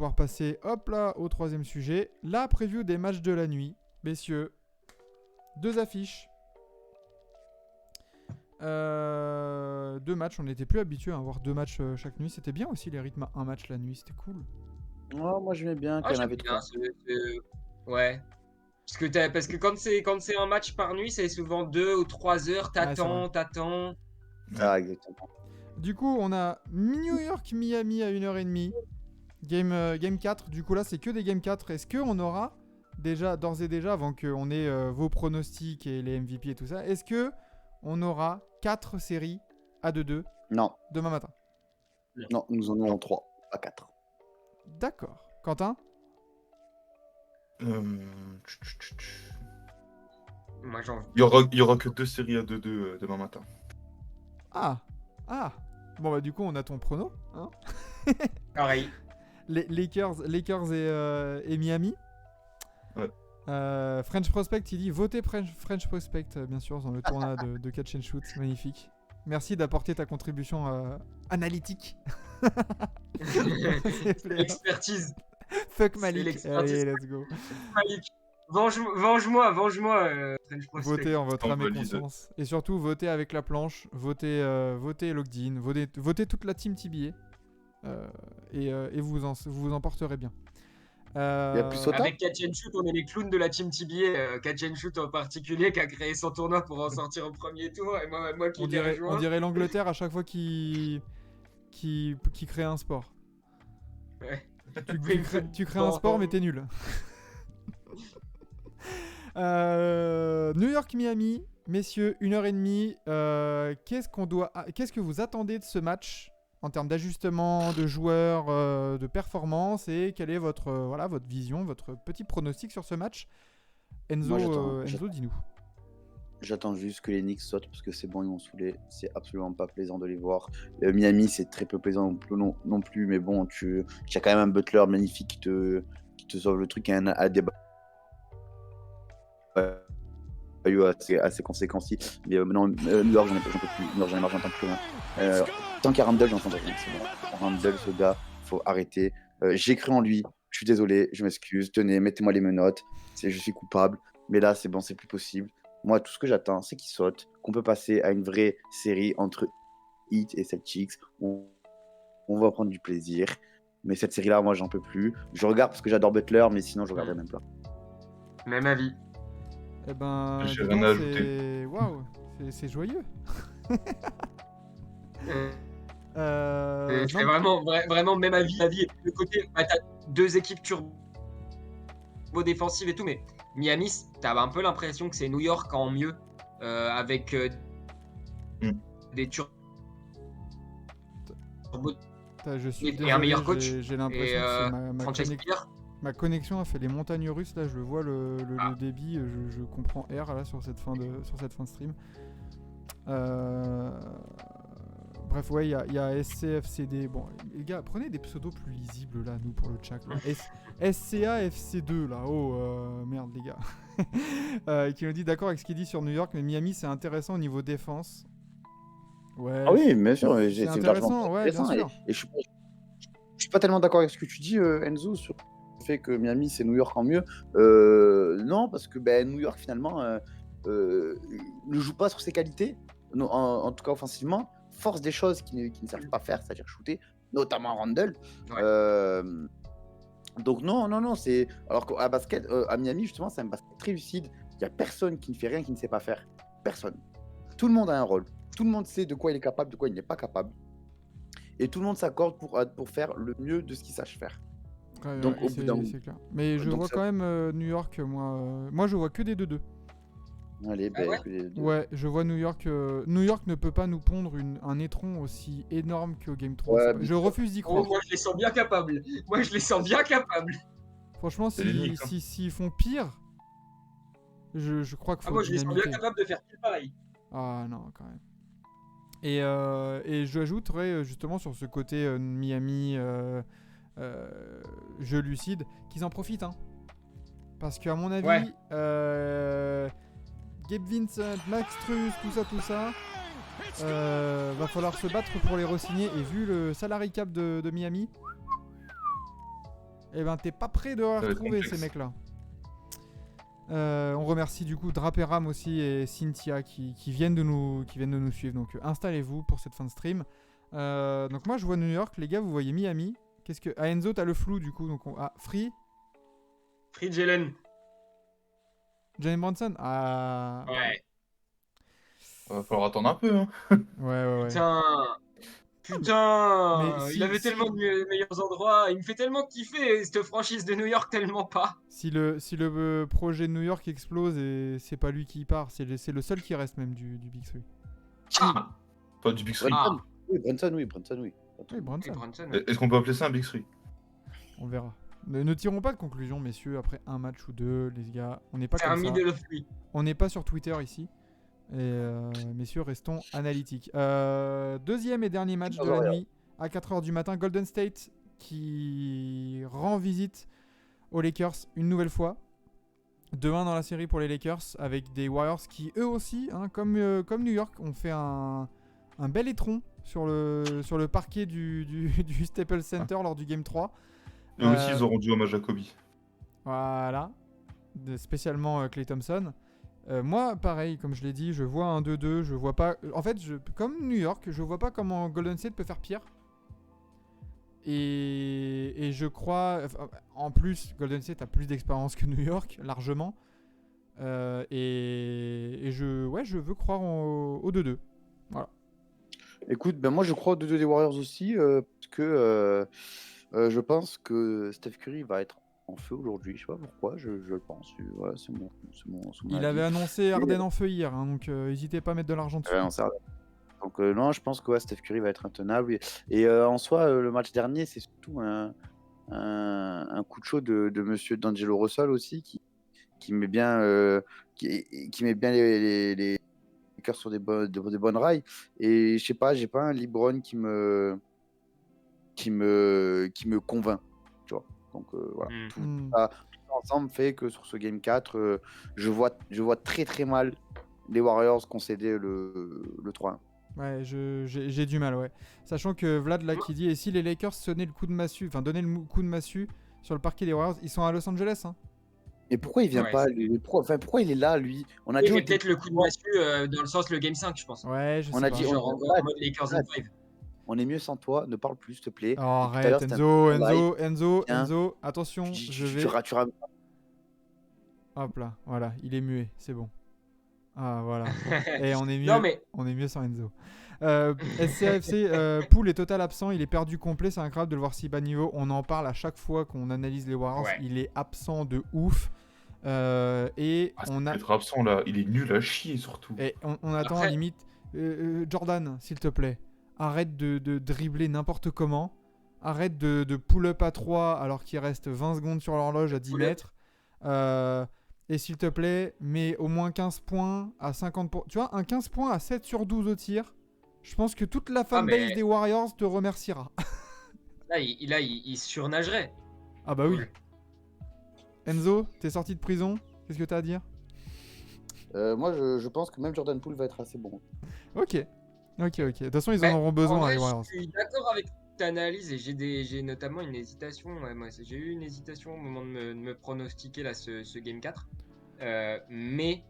pouvoir passer hop là au troisième sujet. La preview des matchs de la nuit. Messieurs, 2 affiches. 2 matchs, on n'était plus habitué à avoir 2 matchs chaque nuit. C'était bien aussi les rythmes à un match la nuit, c'était cool. Oh, moi j'aimais bien quand il y en avait 3. Ouais. Parce que quand c'est un match par nuit, c'est souvent 2 ou 3 heures. T'attends. Ah, exactement. Du coup, on a New York Miami à 1h30. Game 4. Du coup, là, c'est que des Game 4. Est-ce qu'on aura d'ores et déjà, avant qu'on ait vos pronostics et les MVP et tout ça, est-ce qu'on aura 4 séries à 2-2 Non. demain matin? Non, nous en aurons 3, pas 4. D'accord. Quentin? Moi, il y aura que 2 séries à 2-2 demain matin. Ah. Bon, bah, du coup, on a ton prono. Hein. Pareil. Les Lakers et Miami. Ouais. French Prospect, il dit votez French Prospect, bien sûr, dans le tournoi de catch and shoot. Magnifique. Merci d'apporter ta contribution analytique. L'expertise. Fuck Malik. Allez, let's go. Malik. Venge-moi, French Prospect. Votez en votre âme et conscience. Et surtout, votez avec la planche. Votez Logged-in. Votez toute la team TBA. Et vous vous en porterez bien. Avec Catch and Shoot, on est les clowns de la team TBA. Catch and Shoot en particulier, qui a créé son tournoi pour en sortir au premier tour. Et moi qui l'ai rejoint. On dirait l'Angleterre à chaque fois qui crée un sport. Ouais. Tu crées un sport, mais t'es nul. New York Miami, messieurs, 1h30. Qu'est-ce que vous attendez de ce match en termes d'ajustement, de joueurs, de performance, et quelle est votre vision, votre petit pronostic sur ce match? Enzo, dis-nous. J'attends juste que les Knicks sautent parce que c'est bon, ils m'ont saoulé. C'est absolument pas plaisant de les voir. Miami, c'est très peu plaisant non plus, mais bon, tu as quand même un Butler magnifique qui te sauve le truc, et un Adebayo assez conséquent aussi. Mais maintenant, New York, j'en peux plus. New York, j'entends plus rien. Tant qu'il y a Randle, j'entends rien. C'est bon. Randle, ce gars, faut arrêter. J'ai cru en lui. Je suis désolé, je m'excuse. Tenez, mettez-moi les menottes. Je suis coupable. Mais là, c'est bon, c'est plus possible. Moi, tout ce que j'attends, c'est qu'il saute, qu'on peut passer à une vraie série entre Heat et Celtics. On va prendre du plaisir. Mais cette série-là, moi, j'en peux plus. Je regarde parce que j'adore Butler, mais sinon, je regarderai même pas. Même avis. Eh ben, j'ai rien à ajouter. Waouh, c'est joyeux. C'est vraiment même avis. Le côté, t'as 2 équipes turbo défensives et tout, mais Miami, t'as un peu l'impression que c'est New York en mieux, avec des turbo et un meilleur coach. J'ai l'impression que ma connexion a fait les montagnes russes. Là, je vois le débit. Je comprends R là sur cette fin de stream. Bref, ouais, il y a SCFCD. Bon, les gars, prenez des pseudos plus lisibles là, nous, pour le chat. SCAFC2 là. Oh, merde, les gars. Qui nous dit d'accord avec ce qu'il dit sur New York, mais Miami, c'est intéressant au niveau défense. Ouais. Ah oui, bien sûr. C'est intéressant, ouais, bien sûr. Et je suis pas tellement d'accord avec ce que tu dis, Enzo, sur le fait que Miami, c'est New York en mieux. Non, parce que New York, finalement, ne joue pas sur ses qualités, en tout cas offensivement, force des choses qu'ils ne savent pas faire, c'est-à-dire shooter, notamment Randle. Ouais. Donc non, c'est... Alors qu'à basket, à Miami, justement, c'est un basket très lucide. Il n'y a personne qui ne fait rien, qui ne sait pas faire. Personne. Tout le monde a un rôle. Tout le monde sait de quoi il est capable, de quoi il n'est pas capable. Et tout le monde s'accorde pour faire le mieux de ce qu'il sache faire. Ouais, donc, au bout d'un moment. C'est clair. Mais je vois quand même New York, moi, je vois que des 2-2. Allez, ouais, je vois New York. New York ne peut pas nous pondre un étron aussi énorme qu'au Game 3. Ouais, je refuse d'y croire. Moi, je les sens bien capables. Franchement, s'ils font pire, je crois qu'il faut. Moi, je les sens bien capables de faire plus pareil. Ah non, quand même. Et je ajouterais justement sur ce côté Miami, jeu lucide, qu'ils en profitent. Hein. Parce qu'à mon avis, Gabe Vincent, Max Strus, tout ça, va falloir se battre pour les re-signer. Et vu le salary cap de Miami, eh ben t'es pas prêt de les va être retrouver complexe. ces mecs-là. On remercie du coup Draperam aussi et Cynthia qui viennent de nous suivre. Donc installez-vous pour cette fin de stream. Donc moi je vois New York, les gars vous voyez Miami. Qu'est-ce que Enzo t'as le flou du coup donc Free, Free Jalen. Jalen Brunson. Ouais. Va falloir attendre un peu. Hein. Ouais. Putain, Mais il avait tellement de meilleurs endroits. Il me fait tellement kiffer cette franchise de New York, tellement pas. Si le projet de New York explose et c'est pas lui qui y part, c'est le seul qui reste même du Big Three. Ah, Pas du Big Three. Brunson. Oui, Brunson, oui. Oui, et Brunson. Brunson, ouais. Est-ce qu'on peut appeler ça un Big Three? On verra. Ne tirons pas de conclusion, messieurs, après un match ou deux, les gars. On n'est pas C'est un comme ça. middle of three. On n'est pas sur Twitter ici. Et messieurs, restons analytiques. Deuxième et dernier match de la nuit, à 4h du matin, Golden State qui rend visite aux Lakers une nouvelle fois. 2-1 dans la série pour les Lakers, avec des Warriors qui, eux aussi, hein, comme New York, ont fait un bel étron sur le parquet du Staples Center lors du Game 3. Eux aussi, ils ont rendu hommage à Kobe. Voilà. Spécialement Klay Thompson. Moi, pareil, comme je l'ai dit, je vois un 2-2. Je vois pas. En fait, comme New York, je vois pas comment Golden State peut faire pire. Et je crois. En plus, Golden State a plus d'expérience que New York, largement. Et je veux croire au 2-2. Voilà. Écoute, ben moi je crois aux 2-2 des Warriors aussi, parce que je pense que Steph Curry va être en feu aujourd'hui. Je sais pas pourquoi, je le pense. Voilà, c'est mon Il avis. avait annoncé Harden en feu hier, hein, donc n'hésitez pas à mettre de l'argent dessus. Ouais, non, ça- Donc non, je pense que ouais, Steph Curry va être intenable. Et en soi, le match dernier, c'est surtout un coup de chaud de monsieur D'Angelo Russell aussi, qui met bien, qui met bien les Lakers sur des bonnes rails. Et je sais pas, j'ai pas un LeBron qui me convainc, tu vois. Donc voilà, tout ça ensemble fait que sur ce Game 4, je vois très très mal les Warriors concéder le 3-1. Ouais, j'ai du mal, ouais. Sachant que Vlad, là, qui dit, et si les Lakers donnaient le coup de massue sur le parquet des Warriors, ils sont à Los Angeles, hein. Et pourquoi il vient Ouais, pas pourquoi il est là, lui? On a Il dit y avait peut-être le coup de massue dans le sens le Game 5, je pense. Ouais, je on sais a pas. dit, Genre en mode Lakers in 5. on est mieux sans toi, ne parle plus, s'il te plaît. Oh, Depuis tout à l'heure, arrête, c'était un Enzo, live. Viens. Enzo, attention, je vais... Tu ram- Hop là, voilà, il est muet, c'est bon. Ah, voilà. Et on est mieux, Non, mais on est mieux sans Enzo. SCFC, Poole est total absent, il est perdu complet, c'est incroyable de le voir si bas niveau. On en parle à chaque fois qu'on analyse les Warriors, Ouais. il est absent de ouf. Et on a... Être absent là, il est nul à chier surtout. Et on attend Après- limite. Jordan, s'il te plaît, arrête de dribbler n'importe comment. Arrête de pull-up à 3 alors qu'il reste 20 secondes sur l'horloge à 10 Pull-up. mètres. Et s'il te plaît, mets au moins 15 points à 50%. Tu vois, un 15 points à 7 sur 12 au tir. Je pense que toute la fanbase mais- des Warriors te remerciera. là, il surnagerait. Ah bah oui. Cool. Enzo, t'es sorti de prison. Qu'est-ce que t'as à dire? moi, je pense que même Jordan Poole va être assez bon. Ok. De toute façon, ils Mais en auront en besoin, vrai, les Warriors. je suis d'accord avec ta analyse et j'ai notamment une hésitation. Moi, j'ai eu une hésitation au moment de me pronostiquer là, ce Game 4. Mais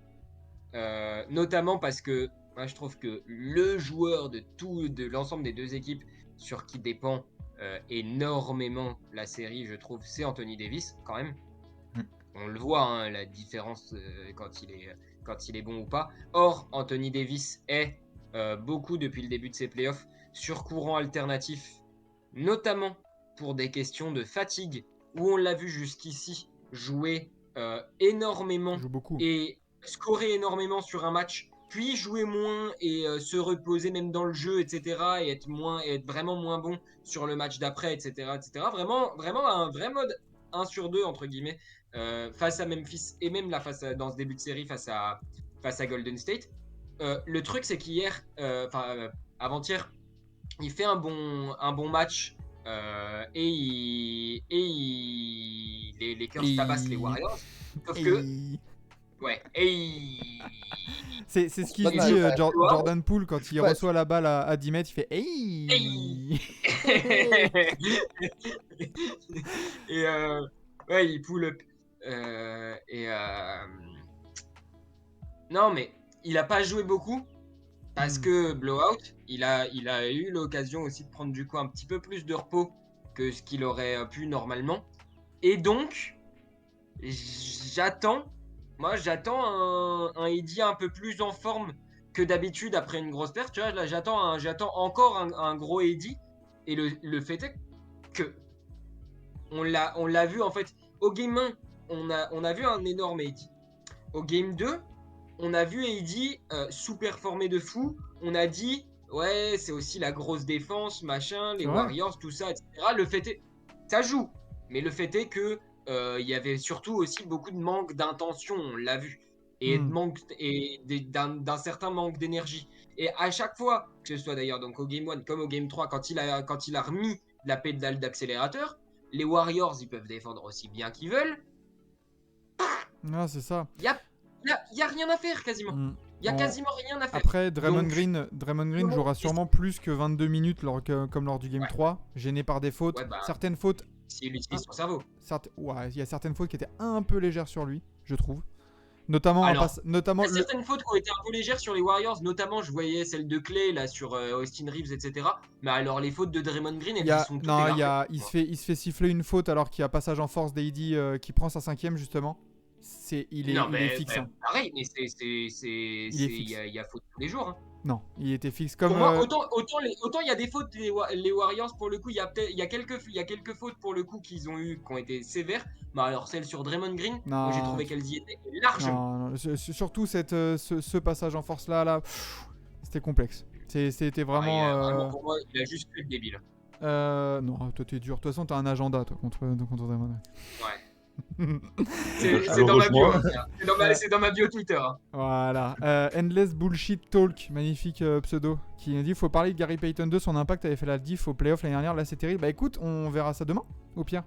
notamment parce que moi, je trouve que le joueur de l'ensemble des deux équipes sur qui dépend énormément la série, je trouve, c'est Anthony Davis quand même. On le voit, hein, la différence quand il est bon ou pas. Or, Anthony Davis est beaucoup depuis le début de ses playoffs sur courant alternatif, notamment pour des questions de fatigue, où on l'a vu jusqu'ici jouer énormément Il joue beaucoup. et scorer énormément sur un match, puis jouer moins et se reposer même dans le jeu, etc. et être vraiment moins bon sur le match d'après, etc., etc. Vraiment un vrai mode 1 sur 2 entre guillemets face à Memphis et même là dans ce début de série face à Golden State. Le truc c'est qu'hier, avant-hier, il fait un bon match et les Lakers tabassent les Warriors. Sauf que ouais, C'est ce qu'il Pas se mal. dit Ouais. Jordan Poole quand il Ouais. reçoit la balle à 10 mètres, il fait hey. Et ouais, il pull up. Non, mais il a pas joué beaucoup parce que blowout, il a eu l'occasion aussi de prendre du coup un petit peu plus de repos que ce qu'il aurait pu normalement. Et donc, j'attends un Eddie un peu plus en forme que d'habitude après une grosse perte. Tu vois, là, j'attends encore un gros Eddie. Et le fait est que on l'a vu en fait au game 1, on a vu un énorme Eddie. Au game 2, on a vu Eddie sous-performer de fou. On a dit ouais, c'est aussi la grosse défense, machin, les C'est vrai. Warriors, tout ça, etc. Le fait est, ça joue, mais le fait est que il y avait surtout aussi beaucoup de manque d'intention, on l'a vu, et d'un certain manque d'énergie. Et à chaque fois, que ce soit d'ailleurs donc au game 1 comme au game 3, quand il a remis la pédale d'accélérateur, les Warriors, ils peuvent défendre aussi bien qu'ils veulent. Ah, c'est ça. Il y a rien à faire quasiment. Mm. Il y a En- quasiment rien à faire. Après, Draymond Donc, Green jouera sûrement plus que 22 minutes comme lors du Game Ouais. 3, gêné par des fautes. Ouais, bah, Certaines fautes, s'il utilise son cerveau. ouais, il y a certaines fautes qui étaient un peu légères sur lui, je trouve. Notamment, Alors, notamment Il y a certaines fautes qui ont été un peu légères sur les Warriors, notamment je voyais celle de Clay là sur Austin Reeves, etc. Mais alors les fautes de Draymond Green, il elles sont toutes élargies. il se fait siffler une faute alors qu'il y a passage en force d'AD qui prend sa 5ème justement. Il est fixe. Hein. Pareil, mais fixe. il y a faute tous les jours. Hein. Non, il était fixe comme. Pour moi, autant il y a des fautes les Warriors pour le coup, il y a quelques fautes pour le coup qui ont été sévères. Mais alors celle sur Draymond Green, moi j'ai trouvé qu'elles y étaient largement. Non, surtout ce passage en force là, c'était complexe. C'était vraiment. Vraiment, pour moi, il a juste fait le débile. Non, toi t'es dur. De toute façon, t'as un agenda toi contre Draymond. Ouais. C'est Alors, dans ma bio. rejoins. C'est dans ma bio Twitter. Hein. Voilà. Endless Bullshit Talk, magnifique pseudo, qui dit faut parler de Gary Payton 2, son impact avait fait la diff au playoff l'année dernière. Là, c'est terrible. Bah écoute, on verra ça demain, au pire.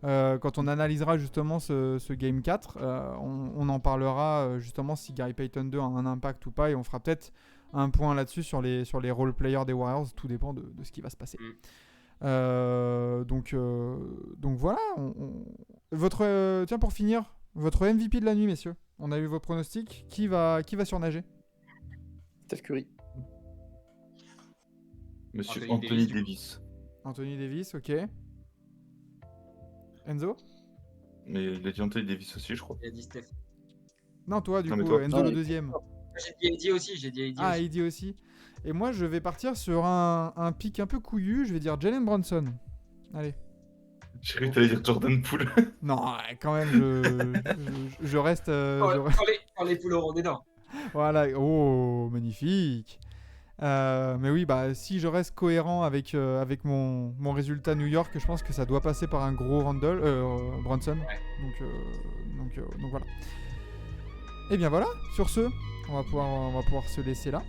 Quand on analysera justement ce Game 4, on en parlera justement si Gary Payton 2 a un impact ou pas, et on fera peut-être un point là-dessus sur les role players des Warriors. Tout dépend de ce qui va se passer. Donc voilà. Tiens, pour finir, votre MVP de la nuit, messieurs. On a eu vos pronostics. Qui va surnager? Steph Curry. Monsieur Anthony Anthony Davis. Davis. Anthony Davis, ok. Enzo? Mais il a dit Anthony Davis aussi, je crois. Il a dit Steph. Non, toi, du Non, mais coup, toi. Enzo Non, le mais- deuxième. J'ai dit aussi. Ah, il dit aussi. Et moi, je vais partir sur un pic un peu couillu. Je vais dire Jalen Brunson. Allez. J'ai cru que t'allais dire Jordan Poole. Non, quand même, je reste. Quand les poules auront des dents. Voilà. Oh, magnifique. Mais oui, bah si je reste cohérent avec mon résultat New York, je pense que ça doit passer par un gros Brunson. Ouais. Donc voilà. Et bien voilà. Sur ce, on va pouvoir se laisser là.